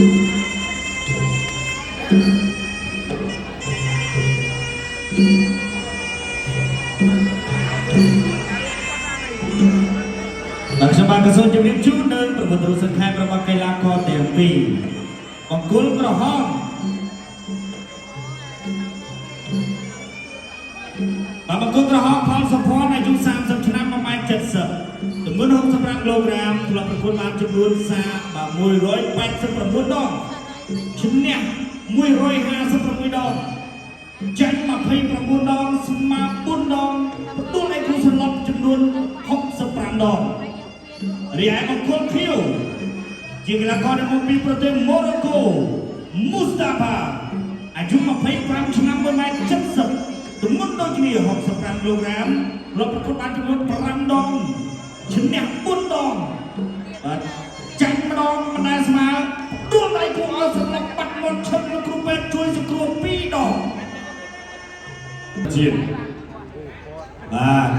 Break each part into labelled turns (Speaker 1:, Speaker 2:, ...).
Speaker 1: ខ្ញុំបានក៏សូមជម្រាបជូនដល់ប្រពន្ធសង្ខេបរបស់កីឡាករទាំងពីរបង្គោលក្រហមបង្គោលក្រហមផលសុភ័ណ្ឌអាយុ30ឆ្នាំ1.70 ម៉ែត្រទម្ងន់65គីឡូក្រាមធ្លាប់ប្រកួតបានចំនួន189ដងឈ្នះ156ដងចាញ់29ដងស្មើ4ដងទទួលឯកសន្លប់ចំនួន65ដងរីឯបង្គោលខៀវជាកីឡាករដែលមកពីប្រទេសម៉ូរ៉ូកូមូស្តាផាអាយុ25ឆ្នាំ1.70 ម៉ែត្រទម្ងន់ដូចគ្នា65គីឡូក្រាមលោកប្រកួតបានចំនួន5ដងឈ្នះ4ដងបាទចាញ់ម្ដងមិនដែលស្មើដួលដៃគូឲ្យសម្រាប់បាត់មុនឈឹកលោកគ្រូពេទ្យជួយសង្គ្រោះ2ដងជាតិបាទ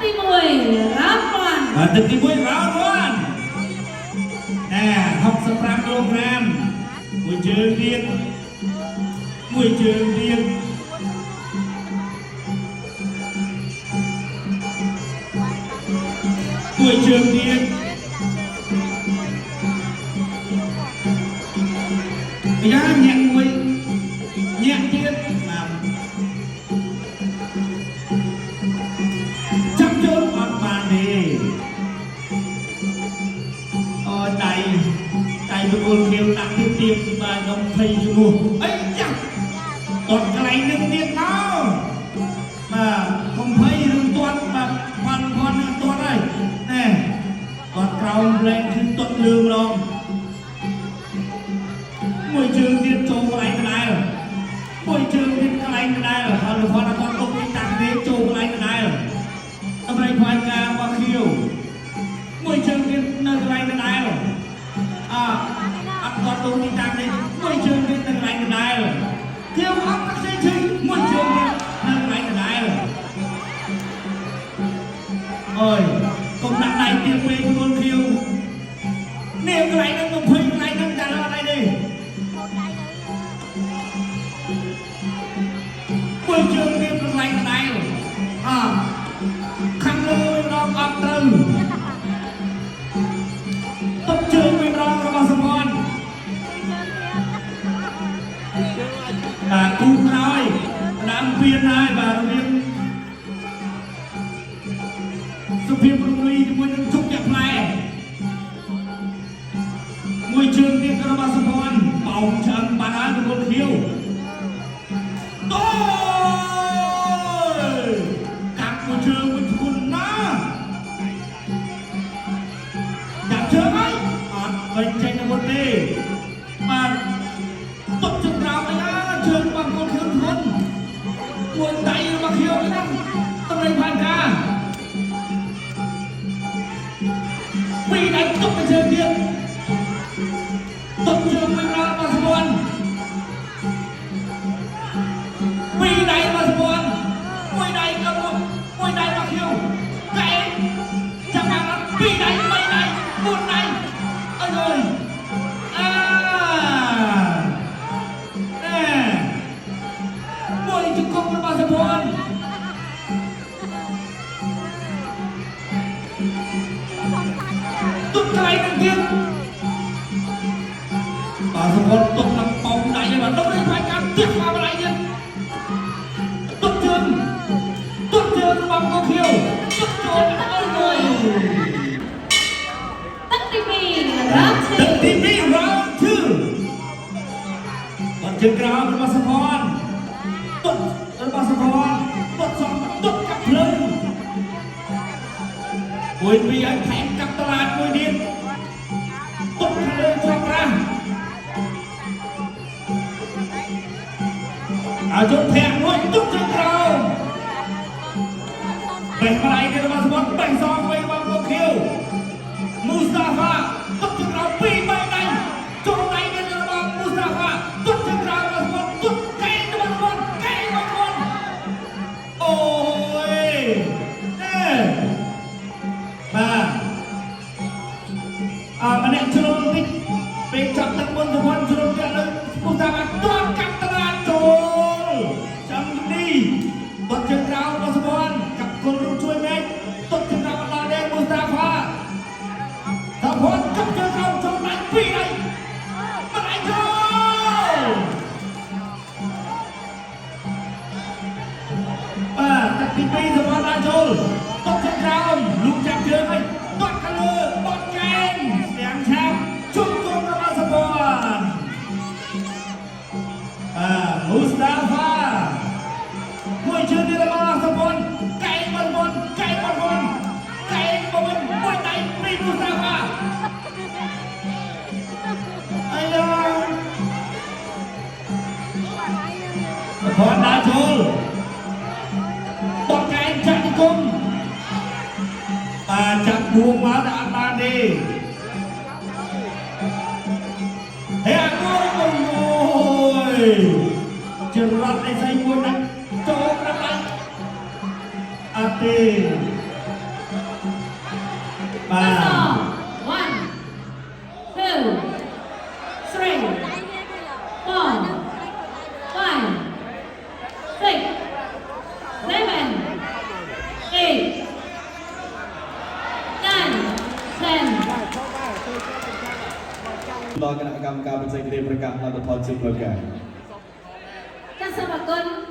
Speaker 2: ទី1រ៉ាវ៉ាន់
Speaker 1: បាទទី1រ៉ាវ៉ាន់65គីឡូក្រាមមួយជើងទៀតមួយជើងទៀតមួយជើងទៀតយ៉ាញាក់មួយញាក់ទៀតបាទចាប់ចូលអត់បានទេអូដៃបង្គោលខៀវដាក់ទៀបបាទខ្ញុំភ័យជំនួសអីចាស់តតកន្លែងនឹងទៀតមកបាទកុំភ័យរឿងទាត់បាទបាននឹងទាត់ហើយណែគាត់ក្រោមលែងគឺទាត់លឿងម្ដងមួយជើងទៀតចូលកន្លែងដដែលមួយជើងទៀតកន្លែងដដែលហើយលោកគាត់អត់ទុកពីតាំងទេចូលកន្លែងដដែលតម្រៃផ្លាយការរបស់ខៀវមួយជើងទៀតនៅកន្លែងដដែលអត់គាត់ទូទីតាំងនេះមួយជើងទៀតនៅកន្លែងដដែលខៀវអត់ខ្ចីឈីមួយជើងទៀតនៅកន្លែងដដែលអូយកុំដាក់ដៃទៀតពេកខ្លួនខៀវនេះកន្លែងហ្នឹង20កន្លែងហ្នឹងចាត់អត់អីទេមួយជើងទៀតកន្លែងដដែលខាងលើម្ដងអត់ត្រូវទុកជើងមួយម្ដងរបស់សម្ព័ន្ធបាទគូក្រោយដើមពៀនហើយបាទរវាងសុភាពរំលីជាមួយនឹងជុកយ៉ាក់ផ្លែមួយជើងទៀតរបស់សម្ព័ន្ធបោកឆ្អឹងបានហើយប្រគល់ខៀវអូយកាប់មួយជើងមួយធ្ងន់ណាស់ចាប់ជើងហើយអត់វិញចេញទៅមុនទេបាទទុកជើងក្រោមអីជើងរបស់ប្រគល់ខៀវធ្ងន់មួយដៃរបស់ខៀវហ្នឹងតម្រៃផានការពីរដៃទុកទៅជើងទៀតទុកជើងមួយម្ដងរបស់សម្ព័ន្ធពីរដៃរបស់សម្ព័ន្ធមួយដៃក៏មួយដៃរបស់ខៀវកែចាំបានអត់ពីរដៃ3ដៃ4ដៃអើយមួយជង្គង់របស់សម្ព័ន្ធទុកកន្លែងនឹងទៀតបាទសម្ព័ន្ធទុកនឹងបោកដៃហើយបាទទុកនេះផ្នែកការទៀតមកកន្លែងទៀតទុកជើងរបស់កូខៀវទុកចូលអើយ
Speaker 2: ទឹកទី2 round
Speaker 1: 2បាទជើងក្រោមរបស់សម្ព័ន្ធទុករបស់សម្ព័ន្ធទុកសំទុកកាប់ភ្លើងមួយពីរឲ្យថែមកាប់តឡាតមួយទៀតទុកខាងលើជាប់ប្រាំឲ្យជុំធាក់មួយទុកជើងក្រោមបេះម្ដាយគេរបស់សម្ព័ន្ធបេះសងវិញរបស់កូខៀវមូស្តាហ្វាទុកជើងក្រោម2 3ដៃចូលដៃគេរបស់មូស្តាហ្វាទុកជើងក្រោមរបស់សម្ព័ន្ធទុកកែរបស់សម្ព័ន្ធកែរបស់សម្ព័ន្ធអូយបាទ ម្នាក់ជ្រុលតិចពេលចាប់ទឹកមុនទៅផងជ្រុលទៀតលើពុះតាមទាត់កាប់តារាចូលចាំនេះបាត់ជើងក្រោមរបស់សម្ព័ន្ធកាប់គុលរួមជួយមេឃទុកជើងក្រោមដល់ដេមូស្តាហ្វាសម្ព័ន្ធកាប់ជើងក្រោមចូលដៃពីរដៃមិនអាចចូលទឹកទី2សម្ព័ន្ធអាចចូលទុកជើងក្រោមលូកចាប់ជើងឲ្យទាត់ខាងលើបត់កែងស្ទាំងឆាប់ជុំគុំរបស់សម្ព័ន្ធមូស្តាហ្វាមួយជើងទៀតរបស់សម្ព័ន្ធកែងបត់មុនកែងបត់មុនកែងបត់មុនមួយដៃពីមូស្តាហ្វាអាយ៉ាសម្ព័ន្ធដើរចូលបត់កែងចាក់ទីគុំจับบวงมาด้านมาดีเฮ้ยโอ้ยจะรัดไอ้ไส้มวยนั้นโจมระบายอาเต้มา
Speaker 2: One, two, three, four, five, six, seven, eight,
Speaker 3: ដល់គណៈកម្មការពិសេសគ្រាប្រកាសលទ្ធផលជាផ្លូវការ
Speaker 2: các sân bạc cân